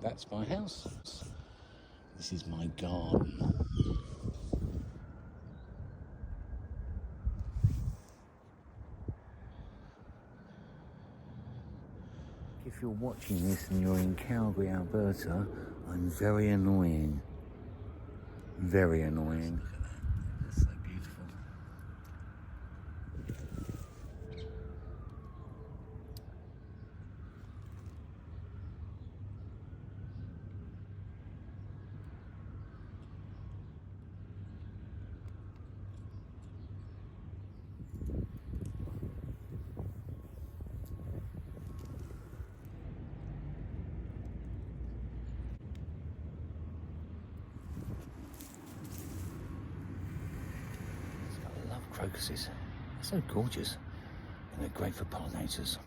That's my house. This is my garden. If you're watching this and you're in Calgary, Alberta, I'm very annoying. Very annoying. That's so beautiful. I love crocuses. They're so gorgeous and they're great for pollinators.